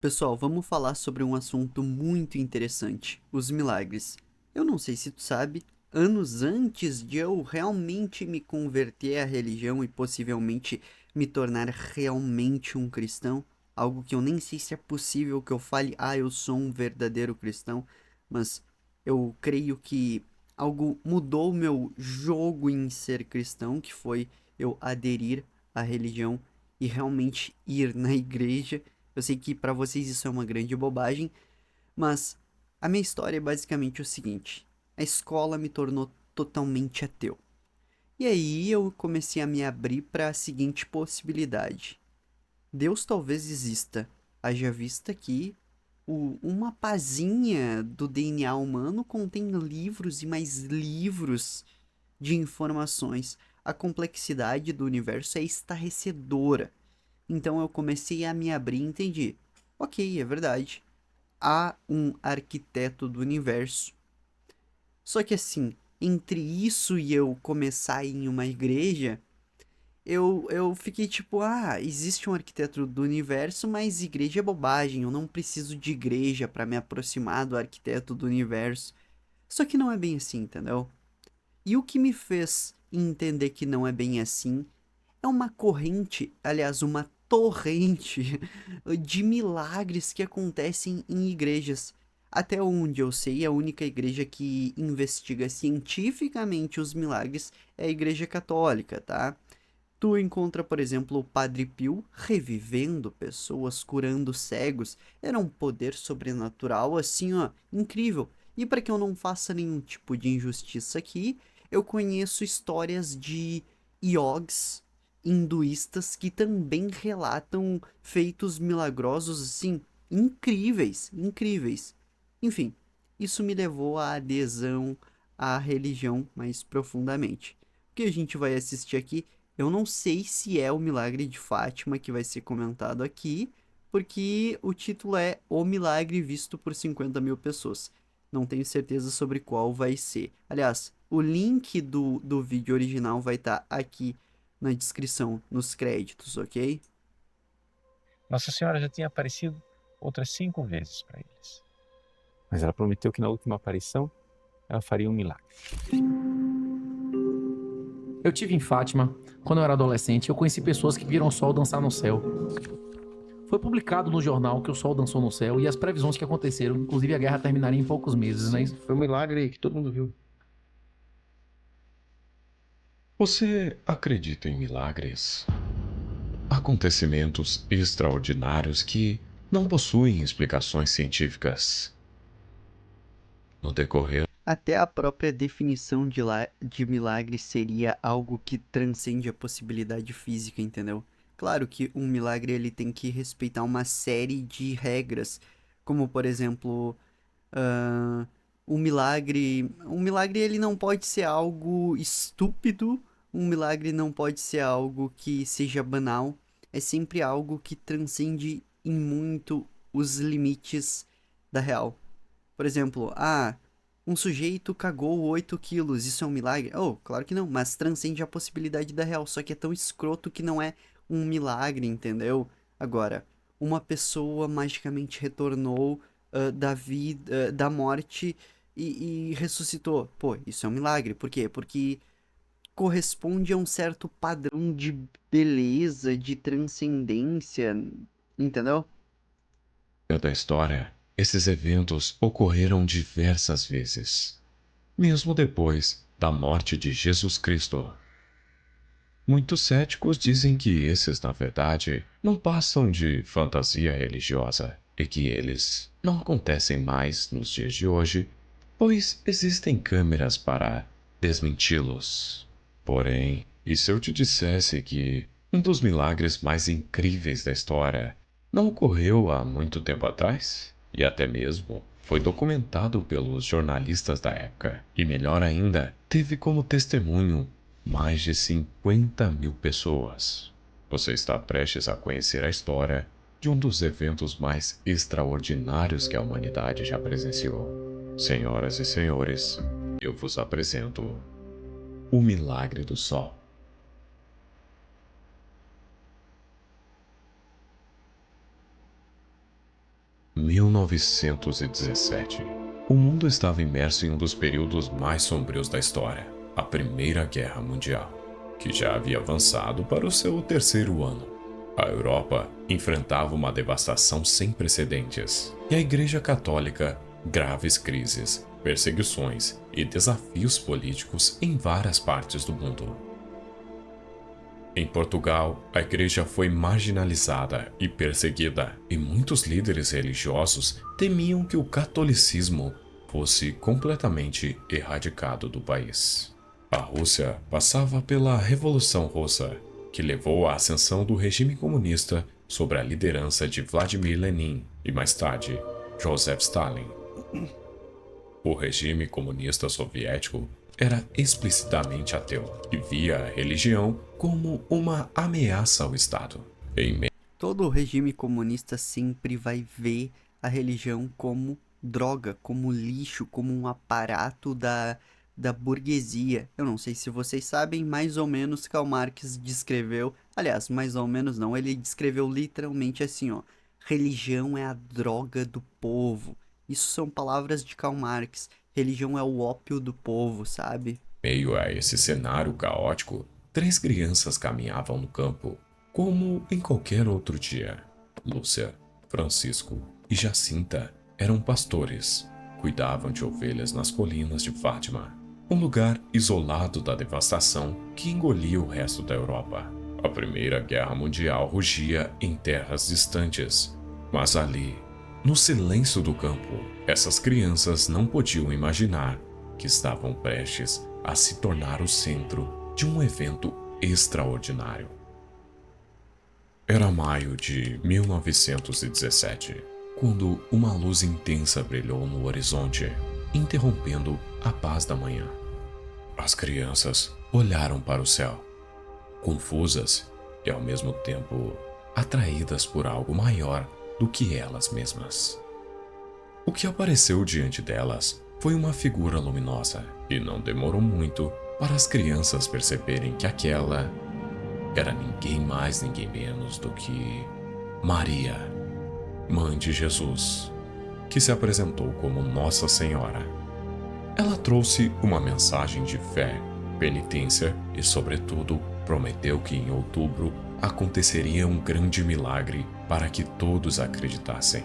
Pessoal, vamos falar sobre um assunto muito interessante, os milagres. Eu não sei se tu sabe, anos antes de eu realmente me converter à religião e possivelmente me tornar realmente um cristão, algo que eu nem sei se é possível que eu fale, eu sou um verdadeiro cristão, mas eu creio que algo mudou o meu jogo em ser cristão, que foi eu aderir à religião e realmente ir na igreja. Eu sei que pra vocês isso é uma grande bobagem, mas a minha história é basicamente o seguinte: a escola me tornou totalmente ateu. E aí eu comecei a me abrir para a seguinte possibilidade: Deus talvez exista, haja vista que uma pazinha do DNA humano contém livros e mais livros de informações. A complexidade do universo é estarrecedora. Então eu comecei a me abrir e entendi. Ok, é verdade. Há um arquiteto do universo. Só que assim, entre isso e eu começar em uma igreja, eu fiquei tipo, existe um arquiteto do universo, mas igreja é bobagem, eu não preciso de igreja para me aproximar do arquiteto do universo. Só que não é bem assim, entendeu? E o que me fez entender que não é bem assim é uma corrente, aliás, uma torrente de milagres que acontecem em igrejas. Até onde eu sei, a única igreja que investiga cientificamente os milagres é a Igreja Católica, tá? Tu encontra, por exemplo, o Padre Pio revivendo pessoas, curando cegos. Era um poder sobrenatural, assim, ó, incrível. E para que eu não faça nenhum tipo de injustiça aqui, eu conheço histórias de iogues hinduístas que também relatam feitos milagrosos, assim, incríveis, incríveis. Enfim, isso me levou à adesão à religião mais profundamente. O que a gente vai assistir aqui, eu não sei se é o Milagre de Fátima que vai ser comentado aqui, porque o título é O Milagre Visto por 50 mil pessoas. Não tenho certeza sobre qual vai ser. Aliás, o link do vídeo original vai estar aqui na descrição, nos créditos, ok? Nossa Senhora já tinha aparecido outras 5 vezes para eles. Mas ela prometeu que na última aparição ela faria um milagre. Eu tive em Fátima. Quando eu era adolescente, eu conheci pessoas que viram o sol dançar no céu. Foi publicado no jornal que o sol dançou no céu e as previsões que aconteceram, inclusive a guerra terminaria em poucos meses, né? Sim, foi um milagre que todo mundo viu. Você acredita em milagres? Acontecimentos extraordinários que não possuem explicações científicas. No decorrer Até a própria definição de milagre seria algo que transcende a possibilidade física, entendeu? Claro que um milagre ele tem que respeitar uma série de regras, como por exemplo, ah, um milagre ele não pode ser algo estúpido, um milagre não pode ser algo que seja banal, é sempre algo que transcende em muito os limites da real. Por exemplo, um sujeito cagou 8 quilos, isso é um milagre? Oh, claro que não, mas transcende a possibilidade da real, só que é tão escroto que não é um milagre, entendeu? Agora, uma pessoa magicamente retornou da vida, da morte e ressuscitou. Pô, isso é um milagre. Por quê? Porque corresponde a um certo padrão de beleza, de transcendência, entendeu? da história, esses eventos ocorreram diversas vezes, mesmo depois da morte de Jesus Cristo. Muitos céticos dizem que esses, na verdade, não passam de fantasia religiosa e que eles não acontecem mais nos dias de hoje, pois existem câmeras para desmenti-los. Porém, e se eu te dissesse que um dos milagres mais incríveis da história não ocorreu há muito tempo atrás? E até mesmo foi documentado pelos jornalistas da época. E melhor ainda, teve como testemunho mais de 50 mil pessoas. Você está prestes a conhecer a história de um dos eventos mais extraordinários que a humanidade já presenciou. Senhoras e senhores, eu vos apresento o Milagre do Sol. 1917. O mundo estava imerso em um dos períodos mais sombrios da história, a Primeira Guerra Mundial, que já havia avançado para o seu terceiro ano. A Europa enfrentava uma devastação sem precedentes, e a Igreja Católica, graves crises, perseguições e desafios políticos em várias partes do mundo. Em Portugal, a igreja foi marginalizada e perseguida, e muitos líderes religiosos temiam que o catolicismo fosse completamente erradicado do país. A Rússia passava pela Revolução Russa, que levou à ascensão do regime comunista sob a liderança de Vladimir Lenin e, mais tarde, Joseph Stalin. O regime comunista soviético era explicitamente ateu e via a religião como uma ameaça ao Estado. Todo regime comunista sempre vai ver a religião como droga, como lixo, como um aparato da burguesia. Eu não sei se vocês sabem, mais ou menos Karl Marx descreveu, aliás, mais ou menos não, ele descreveu literalmente assim, ó, religião é a droga do povo. Isso são palavras de Karl Marx. Religião é o ópio do povo, sabe? Meio a esse cenário caótico, 3 crianças caminhavam no campo, como em qualquer outro dia. Lúcia, Francisco e Jacinta eram pastores, cuidavam de ovelhas nas colinas de Fátima, um lugar isolado da devastação que engolia o resto da Europa. A Primeira Guerra Mundial rugia em terras distantes, mas ali, no silêncio do campo, essas crianças não podiam imaginar que estavam prestes a se tornar o centro de um evento extraordinário. Era maio de 1917, quando uma luz intensa brilhou no horizonte, interrompendo a paz da manhã. As crianças olharam para o céu, confusas e ao mesmo tempo atraídas por algo maior do que elas mesmas. O que apareceu diante delas foi uma figura luminosa, e não demorou muito para as crianças perceberem que aquela era ninguém mais, ninguém menos do que Maria, mãe de Jesus, que se apresentou como Nossa Senhora. Ela trouxe uma mensagem de fé, penitência e, sobretudo, prometeu que em outubro aconteceria um grande milagre para que todos acreditassem.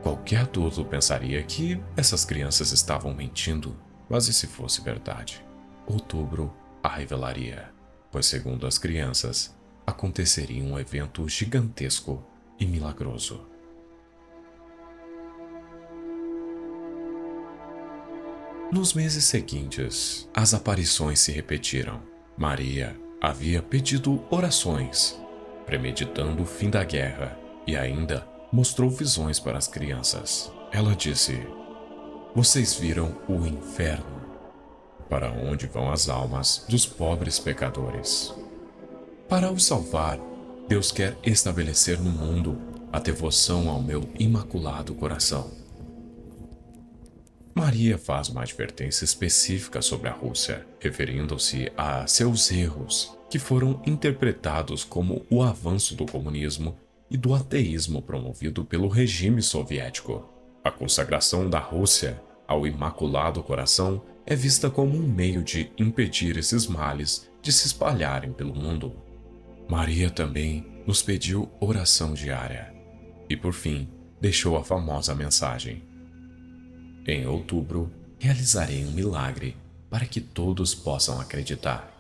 Qualquer adulto pensaria que essas crianças estavam mentindo, mas e se fosse verdade? Outubro a revelaria, pois segundo as crianças, aconteceria um evento gigantesco e milagroso. Nos meses seguintes, as aparições se repetiram. Maria havia pedido orações, premeditando o fim da guerra, e ainda mostrou visões para as crianças. Ela disse: "Vocês viram o inferno, para onde vão as almas dos pobres pecadores. Para os salvar, Deus quer estabelecer no mundo a devoção ao meu imaculado coração." Maria faz uma advertência específica sobre a Rússia, referindo-se a seus erros, que foram interpretados como o avanço do comunismo e do ateísmo promovido pelo regime soviético. A consagração da Rússia ao Imaculado Coração é vista como um meio de impedir esses males de se espalharem pelo mundo. Maria também nos pediu oração diária e, por fim, deixou a famosa mensagem: "Em outubro, realizarei um milagre para que todos possam acreditar."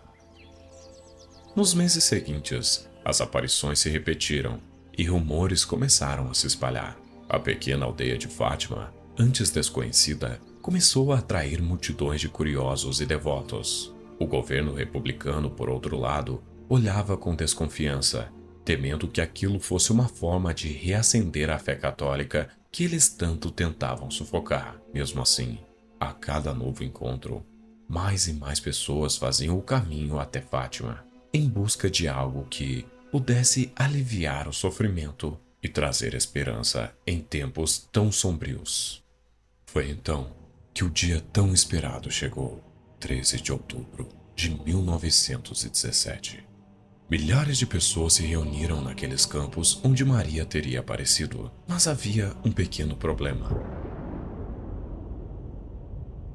Nos meses seguintes, as aparições se repetiram e rumores começaram a se espalhar. A pequena aldeia de Fátima, antes desconhecida, começou a atrair multidões de curiosos e devotos. O governo republicano, por outro lado, olhava com desconfiança, temendo que aquilo fosse uma forma de reacender a fé católica que eles tanto tentavam sufocar. Mesmo assim, a cada novo encontro, mais e mais pessoas faziam o caminho até Fátima, em busca de algo que pudesse aliviar o sofrimento e trazer esperança em tempos tão sombrios. Foi então que o dia tão esperado chegou, 13 de outubro de 1917. Milhares de pessoas se reuniram naqueles campos onde Maria teria aparecido, mas havia um pequeno problema.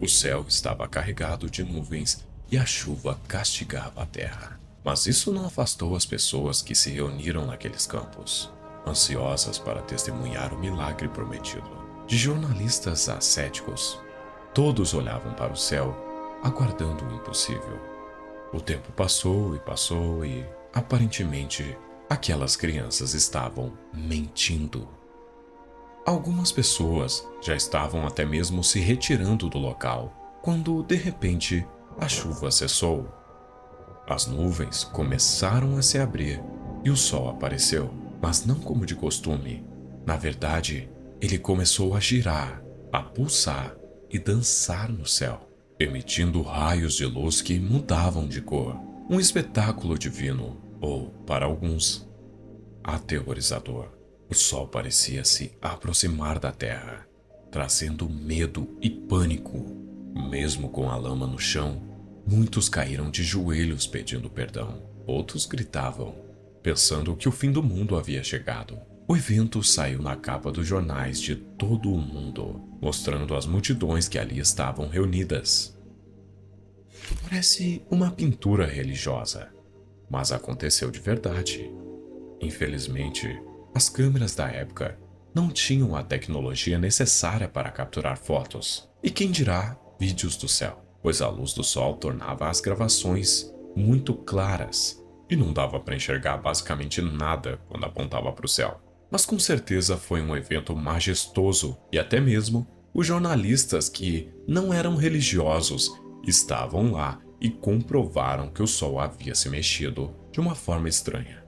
O céu estava carregado de nuvens e a chuva castigava a terra. Mas isso não afastou as pessoas que se reuniram naqueles campos, ansiosas para testemunhar o milagre prometido. De jornalistas a céticos, todos olhavam para o céu, aguardando o impossível. O tempo passou e, aparentemente, aquelas crianças estavam mentindo. Algumas pessoas já estavam até mesmo se retirando do local, quando, de repente, a chuva cessou. As nuvens começaram a se abrir e o sol apareceu, mas não como de costume. Na verdade, ele começou a girar, a pulsar e dançar no céu, emitindo raios de luz que mudavam de cor. Um espetáculo divino, ou, para alguns, aterrorizador. O sol parecia se aproximar da terra, trazendo medo e pânico. Mesmo com a lama no chão, muitos caíram de joelhos pedindo perdão. Outros gritavam, pensando que o fim do mundo havia chegado. O evento saiu na capa dos jornais de todo o mundo, mostrando as multidões que ali estavam reunidas. Parece uma pintura religiosa, mas aconteceu de verdade. Infelizmente, as câmeras da época não tinham a tecnologia necessária para capturar fotos, e quem dirá vídeos do céu, pois a luz do sol tornava as gravações muito claras e não dava para enxergar basicamente nada quando apontava para o céu. Mas com certeza foi um evento majestoso e até mesmo os jornalistas que não eram religiosos estavam lá e comprovaram que o sol havia se mexido de uma forma estranha.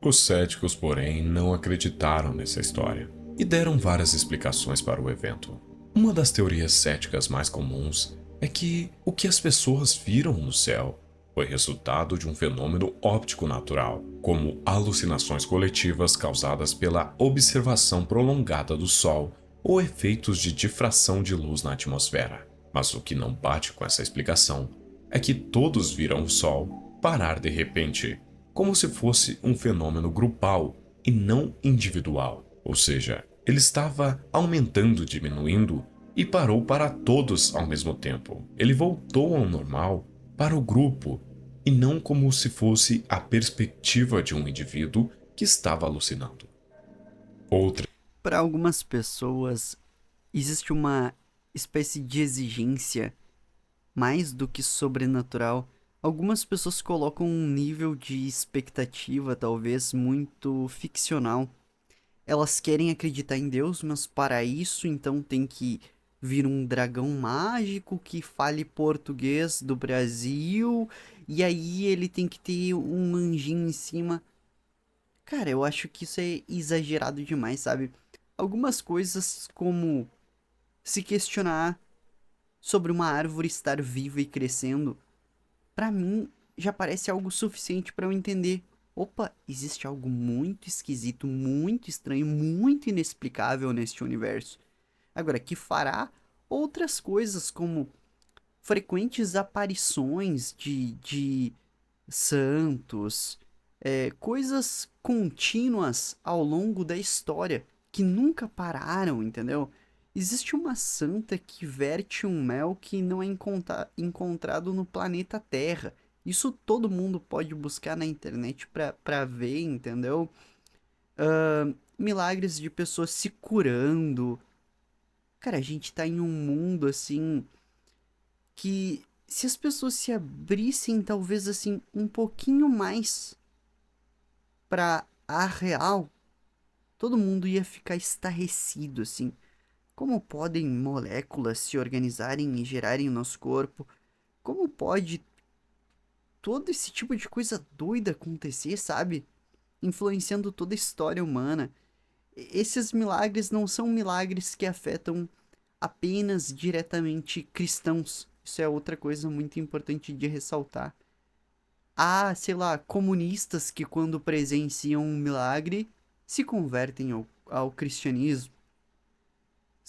Os céticos, porém, não acreditaram nessa história e deram várias explicações para o evento. Uma das teorias céticas mais comuns é que o que as pessoas viram no céu foi resultado de um fenômeno óptico natural, como alucinações coletivas causadas pela observação prolongada do Sol ou efeitos de difração de luz na atmosfera. Mas o que não bate com essa explicação é que todos viram o Sol parar de repente, como se fosse um fenômeno grupal e não individual. Ou seja, ele estava aumentando, diminuindo e parou para todos ao mesmo tempo. Ele voltou ao normal para o grupo e não como se fosse a perspectiva de um indivíduo que estava alucinando. Para algumas pessoas, existe uma espécie de exigência mais do que sobrenatural. Algumas pessoas colocam um nível de expectativa, talvez, muito ficcional. Elas querem acreditar em Deus, mas para isso, então, tem que vir um dragão mágico que fale português do Brasil, e aí ele tem que ter um anjinho em cima. Cara, eu acho que isso é exagerado demais, sabe? Algumas coisas como se questionar sobre uma árvore estar viva e crescendo, pra mim já parece algo suficiente pra eu entender. Opa, existe algo muito esquisito, muito estranho, muito inexplicável neste universo. Agora, que fará outras coisas como frequentes aparições de santos, coisas contínuas ao longo da história que nunca pararam, entendeu? Existe uma santa que verte um mel que não é encontrado no planeta Terra. Isso todo mundo pode buscar na internet pra ver, entendeu? Milagres de pessoas se curando. Cara, a gente tá em um mundo assim que se as pessoas se abrissem talvez assim um pouquinho mais pra a real, todo mundo ia ficar estarrecido assim. Como podem moléculas se organizarem e gerarem o nosso corpo? Como pode todo esse tipo de coisa doida acontecer, sabe? Influenciando toda a história humana. Esses milagres não são milagres que afetam apenas diretamente cristãos. Isso é outra coisa muito importante de ressaltar. Há, sei lá, comunistas que quando presenciam um milagre se convertem ao cristianismo.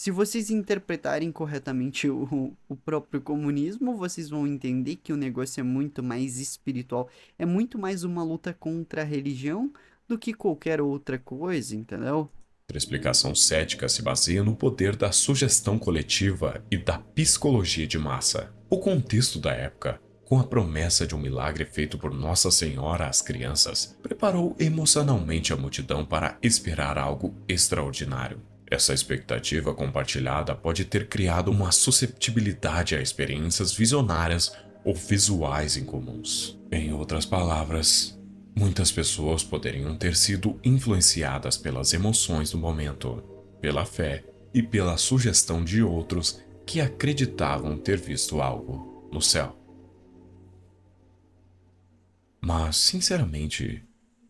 Se vocês interpretarem corretamente o próprio comunismo, vocês vão entender que o negócio é muito mais espiritual, é muito mais uma luta contra a religião do que qualquer outra coisa, entendeu? A explicação cética se baseia no poder da sugestão coletiva e da psicologia de massa. O contexto da época, com a promessa de um milagre feito por Nossa Senhora às crianças, preparou emocionalmente a multidão para esperar algo extraordinário. Essa expectativa compartilhada pode ter criado uma susceptibilidade a experiências visionárias ou visuais incomuns. Em outras palavras, muitas pessoas poderiam ter sido influenciadas pelas emoções do momento, pela fé e pela sugestão de outros que acreditavam ter visto algo no céu. Mas, sinceramente,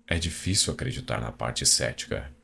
é difícil acreditar na parte cética.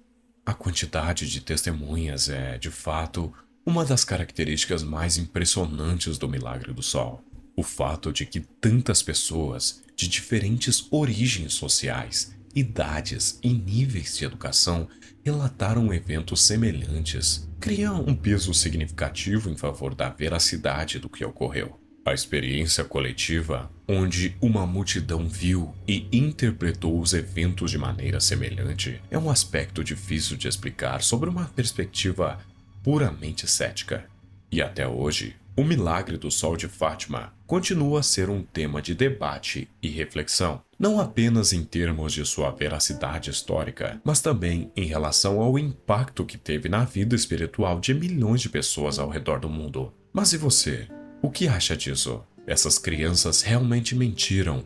A quantidade de testemunhas é, de fato, uma das características mais impressionantes do milagre do sol. O fato de que tantas pessoas, de diferentes origens sociais, idades e níveis de educação, relataram eventos semelhantes, cria um peso significativo em favor da veracidade do que ocorreu. A experiência coletiva, onde uma multidão viu e interpretou os eventos de maneira semelhante, é um aspecto difícil de explicar sobre uma perspectiva puramente cética. E até hoje, o milagre do Sol de Fátima continua a ser um tema de debate e reflexão, não apenas em termos de sua veracidade histórica, mas também em relação ao impacto que teve na vida espiritual de milhões de pessoas ao redor do mundo. Mas e você? O que acha disso? Essas crianças realmente mentiram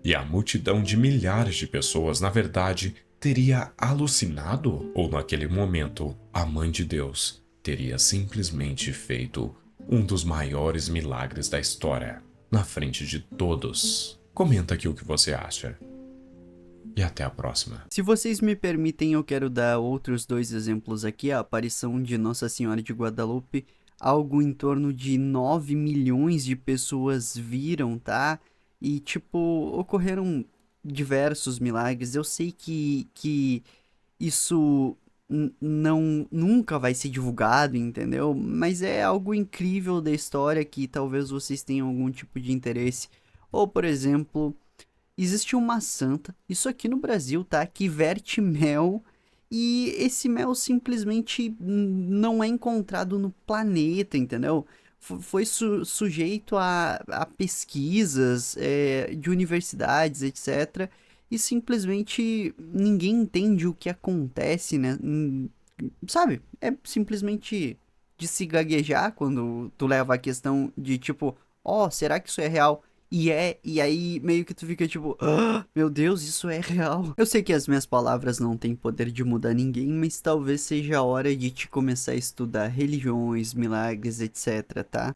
e a multidão de milhares de pessoas, na verdade, teria alucinado? Ou naquele momento, a Mãe de Deus teria simplesmente feito um dos maiores milagres da história, na frente de todos? Comenta aqui o que você acha. E até a próxima. Se vocês me permitem, eu quero dar outros 2 exemplos aqui. A aparição de Nossa Senhora de Guadalupe, algo em torno de 9 milhões de pessoas viram, tá? E, tipo, ocorreram diversos milagres. Eu sei que isso nunca vai ser divulgado, entendeu? Mas é algo incrível da história que talvez vocês tenham algum tipo de interesse. Ou, por exemplo, existe uma santa, isso aqui no Brasil, tá? Que verte mel e esse mel simplesmente não é encontrado no planeta, entendeu? Foi sujeito a pesquisas de universidades, etc. E simplesmente ninguém entende o que acontece, né? Sabe? É simplesmente de se gaguejar quando tu leva a questão de tipo, ó, será que isso é real? E aí meio que tu fica tipo, ah, meu Deus, isso é real. Eu sei que as minhas palavras não têm poder de mudar ninguém, mas talvez seja a hora de te começar a estudar religiões, milagres, etc, tá?